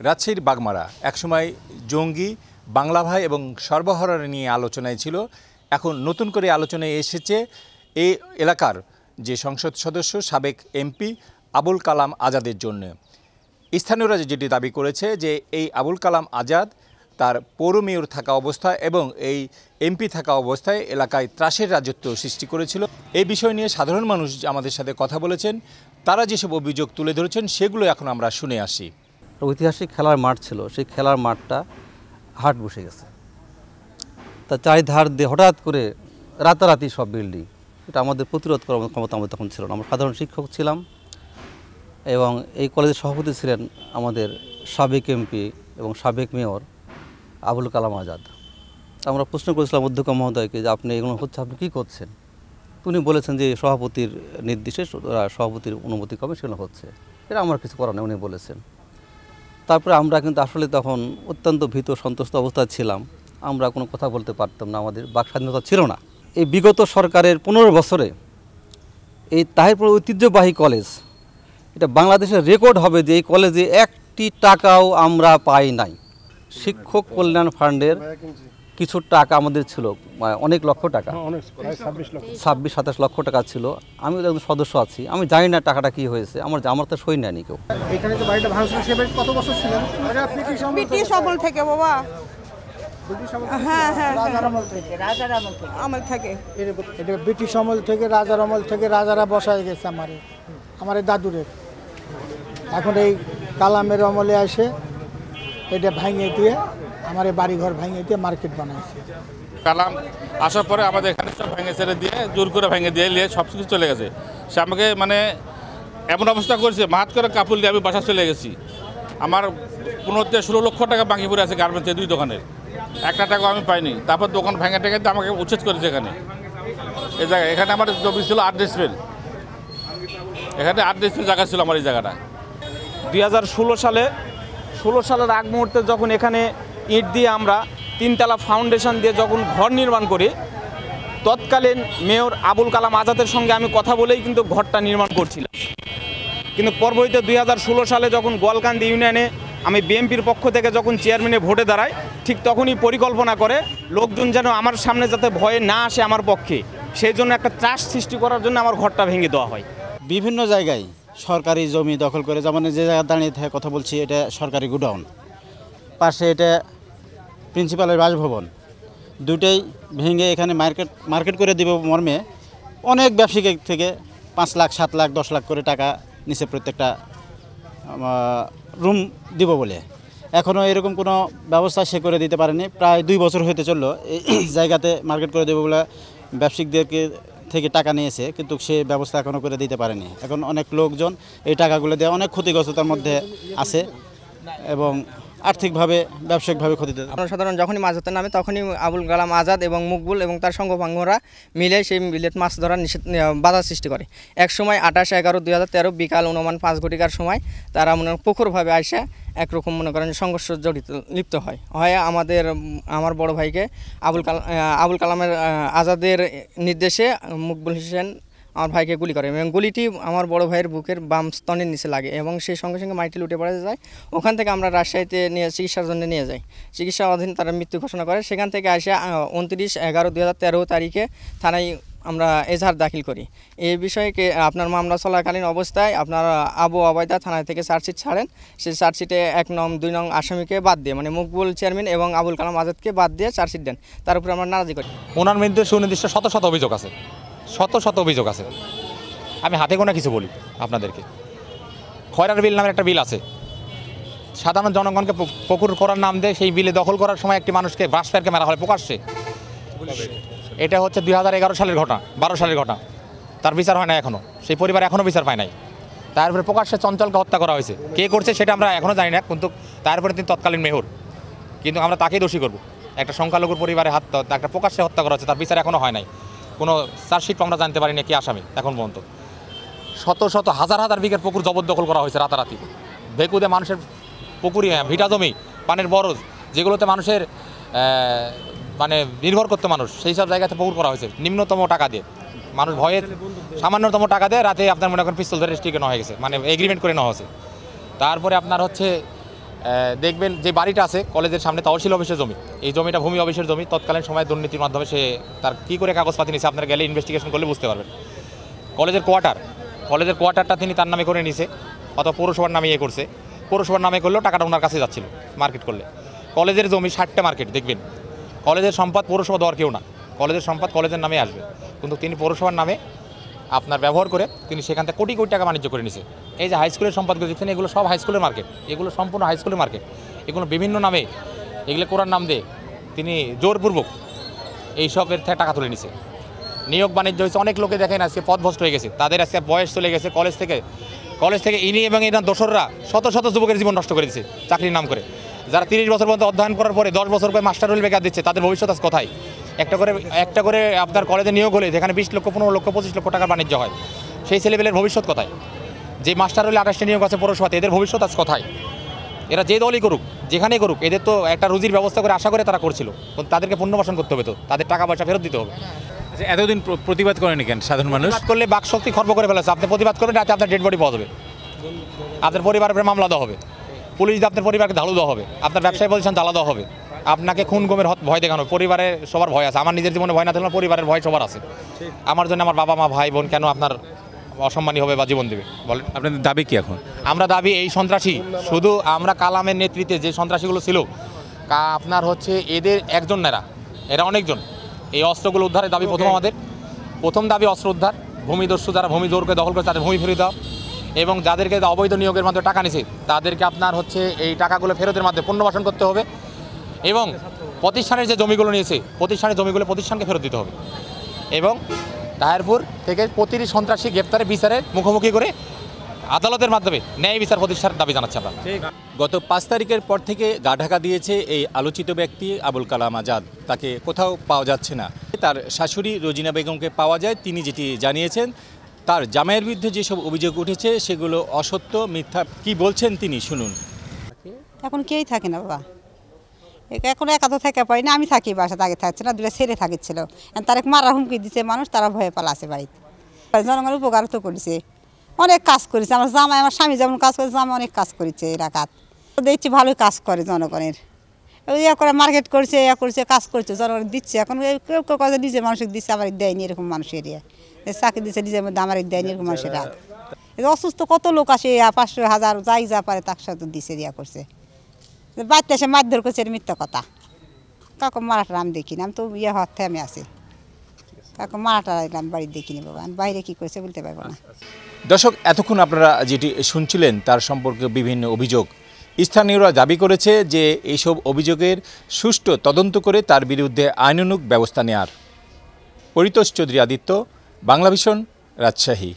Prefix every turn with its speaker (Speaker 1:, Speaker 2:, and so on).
Speaker 1: রাজশাহীর বাগমারা একসময় জঙ্গি, বাংলা ভাই এবং সর্বহারা নিয়ে আলোচনায় ছিল। এখন নতুন করে আলোচনায় এসেছে এই এলাকার যে সংসদ সদস্য সাবেক এমপি আবুল কালাম আজাদের জন্য। স্থানীয়রা যেটি দাবি করেছে যে এই আবুল কালাম আজাদ তার পৌর মেয়র থাকা অবস্থায় এবং এই এমপি থাকা অবস্থায় এলাকায় ত্রাসের রাজত্ব সৃষ্টি করেছিল। এই বিষয় নিয়ে সাধারণ মানুষ আমাদের সাথে কথা বলেছেন, তারা যেসব অভিযোগ তুলে ধরেছেন সেগুলো এখন আমরা শুনে আসি।
Speaker 2: ঐতিহাসিক খেলার মাঠ ছিল, সেই খেলার মাঠটা হাট বসে গেছে। তা চারিধার দিয়ে হঠাৎ করে রাতারাতি সব বিল্ডিং, এটা আমাদের প্রতিরোধ করার ক্ষমতা আমাদের তখন ছিল না। আমরা সাধারণ শিক্ষক ছিলাম এবং এই কলেজের সভাপতি ছিলেন আমাদের সাবেক এমপি এবং সাবেক মেয়র আবুল কালাম আজাদ। আমরা প্রশ্ন করেছিলাম অধ্যক্ষ মহোদয়কে যে আপনি এগুলো হচ্ছে, আপনি কী করছেন? উনি বলেছেন যে সভাপতির নির্দেশে, সভাপতির অনুমতি কমে সেগুলো হচ্ছে, এটা আমার কিছু করার নেই, উনি বলেছেন। তারপরে আমরা কিন্তু আসলে তখন অত্যন্ত ভীত সন্ত্রস্ত অবস্থায় ছিলাম, আমরা কোনো কথা বলতে পারতাম না, আমাদের বাক স্বাধীনতা ছিল না। এই বিগত সরকারের 15 বছরে এই তাহিরপুর ঐতিহ্যবাহী কলেজ, এটা বাংলাদেশের রেকর্ড হবে যে এই কলেজে 1টি টাকাও আমরা পাই নাই। শিক্ষক কল্যাণ ফান্ডের কিছু টাকা আমাদের ছিল, অনেক লক্ষ টাকা, 26-27 লক্ষ টাকা ছিল। আমি একজন সদস্য আছি, আমি জানি না টাকাটা কি হয়েছে, আমার তো সই নেয়নি কেউ।
Speaker 3: এখানে যে বাড়িটা ভাঙছিল সে বাড়ি কত বছর ছিলেন?
Speaker 4: ব্রিটিশ আমল থেকে বাবা। হ্যাঁ হ্যাঁ আমল থেকে,
Speaker 3: এটা ব্রিটিশ আমল থেকে, রাজার আমল থেকে রাজারা বসায় গেছে আমার দাদুরে। এখন এই কালামের আমলে আসে এটা ভাঙিয়ে দিয়ে আমার বাড়িঘর ভাঙিয়ে দিয়ে মার্কেট বানাইছে।
Speaker 5: কালাম আসার পরে আমাদের এখানে সব ভেঙে ছেড়ে দিয়ে, জোর করে ভেঙে দিয়ে নিয়ে সব কিছু চলে গেছে। সে আমাকে মানে এমন অবস্থা করেছে, মাহাত করে কাপড় দিয়ে আমি বাসা চলে গেছি। আমার 15-16 লক্ষ টাকা বাকি পড়ে আছে গার্মেন্টসে, 2 দোকানের, একটা টাকা আমি পাইনি। তারপর দোকান ভেঙে টেঙে আমাকে উচ্ছেদ করেছে এখানে। এই জায়গায় এখানে আমার জমি ছিল 8 ডিসমিল, এখানে 8 ডিসমিল জায়গা ছিল আমার এই জায়গাটা।
Speaker 6: 2016 সালের আগ মুহূর্তে যখন এখানে ইট দিয়ে আমরা 3তলা ফাউন্ডেশন দিয়ে যখন ঘর নির্মাণ করি, তৎকালীন মেয়র আবুল কালাম আজাদের সঙ্গে আমি কথা বলেই কিন্তু ঘরটা নির্মাণ করছিলাম। কিন্তু পরবর্তীতে 2016 সালে যখন গোয়ালকান্দি ইউনিয়নে আমি বিএনপির পক্ষ থেকে যখন চেয়ারম্যানে ভোটে দাঁড়াই, ঠিক তখনই পরিকল্পনা করে লোকজন যেন আমার সামনে যাতে ভয়ে না আসে আমার পক্ষে, সেই জন্য একটা ত্রাস সৃষ্টি করার জন্য আমার ঘরটা ভেঙে দেওয়া হয়।
Speaker 7: বিভিন্ন জায়গায় সরকারি জমি দখল করে, যেমন যে জায়গায় দাঁড়িয়ে থেকে কথা বলছি এটা সরকারি গোডাউন, পাশে এটা প্রিন্সিপালের বাসভবন, দুটোই ভেঙে এখানে মার্কেট করে দেব মর্মে অনেক ব্যবসায়িক থেকে 5 লাখ 7 লাখ 10 লাখ করে টাকা নিচে প্রত্যেকটা রুম দিব বলে। এখনও এরকম কোনো ব্যবস্থা সে করে দিতে পারেনি। প্রায় 2 বছর হতে চললো এই জায়গাতে মার্কেট করে দেবো বলে ব্যবসায়িকদেরকে থেকে টাকা নিয়েছে, কিন্তু সে ব্যবস্থা এখনও করে দিতে পারেনি। এখন অনেক লোকজন এই টাকাগুলো দিয়ে অনেক ক্ষতিগ্রস্ততার মধ্যে আছে এবং আর্থিকভাবে ব্যবসায়িকভাবে ক্ষতিতে।
Speaker 4: সাধারণ যখনই মাছ ধরতে নামে তখনই আবুল কালাম আজাদ এবং মুকবুল এবং তার সঙ্গপাঙ্গরা মিলে সেই বিলেত মাছ ধরার বাধা সৃষ্টি করে। এক সময় 28/11/2013 বিকাল 5:09 সময় তারা পুকুরভাবে আসে একরকম সংঘর্ষ লিপ্ত হয়। আমার বড় ভাইকে আবুল কালামের আজাদের নির্দেশে মুকবুল হোসেন আমার ভাইকে গুলি করে এবং গুলিটি আমার বড় ভাইয়ের বুকের বাম স্তনের নিচে লাগে এবং সেই সঙ্গে সঙ্গে মাটি লুটে পড়ে যায়। ওখান থেকে আমরা রাজশাহীতে চিকিৎসার জন্য নিয়ে যাই। চিকিৎসা অধীন তারা মৃত্যু ঘোষণা করে। সেখান থেকে আসে 29/11/2013 তারিখে থানায় আমরা এজাহার দাখিল করি। এই বিষয়ে আপনার মামলা চলাকালীন অবস্থায় আপনার আবু আবাইদা থানা থেকে চার্জশিট ছাড়েন। সেই চার্জশিটে 1 নং 2 নং আসামিকে বাদ দিয়ে, মানে মুকবুল চেয়ারম্যান এবং আবুল কালাম আজাদকে বাদ দিয়ে চার্জশিট দেন। তার উপরে আমরা নারাজি করি।
Speaker 5: ওনার বিরুদ্ধে সুনির্দিষ্ট শত অভিযোগ আছে, শত অভিযোগ আছে। আমি হাতে গোনা কিছু বলি আপনাদেরকে। খয়রার বিল নামের একটা বিল আছে, সাধারণ জনগণকে পুকুর করার নাম দিয়ে সেই বিলে দখল করার সময় একটি মানুষকে ব্রাশ ফেরকে মারা হয় প্রকাশ্যে। এটা হচ্ছে 2011 সালের ঘটনা, 12 সালের ঘটনা। তার বিচার হয় না এখনও, সেই পরিবার এখনও বিচার পায় নাই। তারপরে প্রকাশ্যে চঞ্চলকে হত্যা করা হয়েছে। কে করছে সেটা আমরা এখনও জানি না, কিন্তু তারপরে তিনি তৎকালীন মেয়র, কিন্তু আমরা তাকেই দোষী করব। একটা সংখ্যালঘুর পরিবারে একটা প্রকাশ্যে হত্যা করা হচ্ছে, তার বিচার এখনও হয় নাই। কোনো চার্জশিট আমরা জানতে পারি না কি আসামি এখন পর্যন্ত। শত হাজার বিঘের পুকুর জবরদখল করা হয়েছে রাতারাতি। বেকুদে মানুষের পুকুরি, ভিটা জমি, পানির বরজ, যেগুলোতে মানুষের মানে নির্ভর করতে মানুষ, সেই সব জায়গাতে পুকুর করা হয়েছে নিম্নতম টাকা দিয়ে। মানুষ ভয়ে সামান্যতম টাকা দিয়ে রাতে আপনার মনে করেন পিস্তল ধরে স্টিকে নেওয়া হয়ে গেছে, মানে এগ্রিমেন্ট করে নেওয়া হয়েছে। তারপরে আপনার হচ্ছে দেখবেন যে বাড়িটা আছে কলেজের সামনে তহসিল অফিসের জমি, এই জমিটা ভূমি অফিসের জমি। তৎকালীন সময় দুর্নীতির মাধ্যমে সে তার কী করে কাগজপাতি নিয়েছে আপনারা গেলে ইনভেস্টিগেশন করলে বুঝতে পারবেন। কলেজের কোয়ার্টারটা তিনি তার নামে করে নিছে, অথবা পৌরসভার নামে ইয়ে করছে। পৌরসভার নামে করলেও টাকাটা ওনার কাছে যাচ্ছিল মার্কেট করলে। কলেজের জমি 60টা মার্কেট, দেখবেন কলেজের সম্পদ পৌরসভা দেওয়ার কেউ না, কলেজের সম্পদ কলেজের নামে আসবে, কিন্তু তিনি পৌরসভার নামে আপনার ব্যবহার করে তিনি সেখান থেকে কোটি কোটি টাকা বাণিজ্য করে নিছে। এই যে হাই স্কুলের সম্পদগুলো দেখছেন, এগুলো সব হাই স্কুলের মার্কেট, এগুলো সম্পূর্ণ হাই স্কুলের মার্কেট। এগুলো বিভিন্ন নামে এগুলো করার নাম দিয়ে তিনি জোরপূর্বক এইসবের থেকে টাকা তুলে নিছে। নিয়োগ বাণিজ্য হয়েছে, অনেক লোকে দেখেন আজকে পথভ্রষ্ট হয়ে গেছে, তাদের আজকে বয়স চলে গেছে। কলেজ থেকে ইনি এবং এনার দোসররা শত শত যুবকের জীবন নষ্ট করে দিচ্ছে চাকরির নাম করে। যারা 30 বছর পর্যন্ত অধ্যয়ন করার পরে 10 বছর করে মাস্টার রোল বেকার দিচ্ছে, তাদের ভবিষ্যৎ আজ কোথায়? একটা করে আপনার কলেজে নিয়োগ হলে যেখানে 20 লক্ষ 15 লক্ষ 25 লক্ষ টাকার বাণিজ্য হয়, সেই ছেলেবেলের ভবিষ্যৎ কোথায়? যে মাস্টার রোলে 28টা নিয়োগ আছে পৌরসভাতে, এদের ভবিষ্যৎ আজ কোথায়? এরা যে দলই করুক, যেখানেই করুক, এদের তো একটা রুজির ব্যবস্থা করে আশা করে তারা করছিল, কিন্তু তাদেরকে পুনর্বাসন করতে হবে, তো তাদের টাকা পয়সা ফেরত দিতে হবে।
Speaker 1: এতদিন প্রতিবাদ করেনি কেন সাধারণ মানুষ?
Speaker 5: প্রতিবাদ করলে বাকশক্তি খর্ব করে ফেলেছে। আপনি প্রতিবাদ করবেন, রাতে আপনার ডেড বডি পাওয়া যাবে, আপনার পরিবারের উপরে মামলা দেওয়া হবে, পুলিশ দিয়ে আপনার পরিবারকে ধালু দেওয়া হবে, আপনার ব্যবসায়ী প্রতিষ্ঠান জ্বালা দেওয়া হবে, আপনাকে খুন গুমের ভয় দেখানো। পরিবারের সবার ভয় আছে, আমার নিজের জীবনে ভয় না থাকলে পরিবারের ভয় সবার আছে। আমার জন্য আমার বাবা মা ভাই বোন কেন আপনার অসম্মানী হবে বা জীবন দেবে বলেন?
Speaker 1: আপনাদের দাবি কি এখন?
Speaker 5: আমরা দাবি এই সন্ত্রাসী, শুধু আমরা কালামের নেতৃত্বে যে সন্ত্রাসীগুলো ছিল, আপনার হচ্ছে এদের একজন নেরা, এরা অনেকজন। এই অস্ত্রগুলো উদ্ধারের দাবি প্রথম দাবি অস্ত্র উদ্ধার, ভূমিদস্যু যারা ভূমি জোর করে দখল করে তাদের ভূমি ফিরিয়ে দাও, এবং যাদেরকে অবৈধ নিয়োগের মাধ্যমে টাকা নিছে তাদেরকে আপনার হচ্ছে এই টাকাগুলো ফেরতের মাধ্যমে পুনর্বাসন করতে হবে, এবং প্রতিষ্ঠানের যে জমিগুলো নিয়েছে প্রতিষ্ঠানের জমিগুলো প্রতিষ্ঠানকে ফেরত দিতে হবে, এবং তাহিরপুর থেকে প্রতিটি সন্ত্রাসী গ্রেপ্তারের বিচারের মুখোমুখি করে আদালতের মাধ্যমে ন্যায় বিচার প্রতিষ্ঠার দাবি জানাচ্ছি আমরা।
Speaker 1: গত 5 তারিখের পর থেকে গা ঢাকা দিয়েছে এই আলোচিত ব্যক্তি আবুল কালাম আজাদ। তাকে কোথাও পাওয়া যাচ্ছে না। তার শাশুড়ি রোজিনা বেগমকে পাওয়া যায়, তিনি যেটি জানিয়েছেন তার জামাইয়ের বিরুদ্ধে যেসব অভিযোগ উঠেছে সেগুলো অসত্য, মিথ্যা। কি বলছেন তিনি শুনুন।
Speaker 8: এখন কেউই থাকে না বাবা, এখন একা তো থাকা পারি না। আমি থাকি বাসাতে, আগে থাকছে না, দুটো ছেলে থাকিছিল, তারা মারা হুমকি দিচ্ছে মানুষ, তারা ভয়ে পালাছে বাড়িতে। জনগণের উপকার তো করেছে, অনেক কাজ করেছে। আমার জামাই, আমার স্বামী যেমন কাজ করেছে, জামাই অনেক কাজ করেছে এলাকাত। দেখছি ভালোই কাজ করে জনগণের, ইয়ে করে মার্কেট করছে, ইয়ে করছে, কাজ করছে, জনগণ দিচ্ছে। এখন কেউ কেউ কাজে নিজে মানুষকে দিচ্ছে, আমার দেয়নি এরকম মানুষ এরিয়া চাকরি দিচ্ছে নিজের মধ্যে, আমার দেয়নি এরকম মানুষের রাত। অসুস্থ কত লোক আসে, 500 1000 যাই যা পারে তার সাথে দিচ্ছে, ইয়া করছে। বাচ্চা এসে মারধর করছে, এর মিথ্যা কথা। কাউকে মারাটা আমি দেখিনি, আমি তো ইয়ে হওয়ার থেমে আছি। কাউকে মারাটা আমি বাড়ি দেখিনি বাবা, আমি বাইরে কী করেছে বলতে পারবো না।
Speaker 1: দর্শক, এতক্ষণ আপনারা যেটি শুনছিলেন তার সম্পর্কে বিভিন্ন অভিযোগ। স্থানীয়রা দাবি করেছে যে এইসব অভিযোগের সুষ্ঠু তদন্ত করে তার বিরুদ্ধে আইনানুগ ব্যবস্থা নেয়ার। পরিতোষ চৌধুরী আদিত্য, বাংলা ভিশন, রাজশাহী।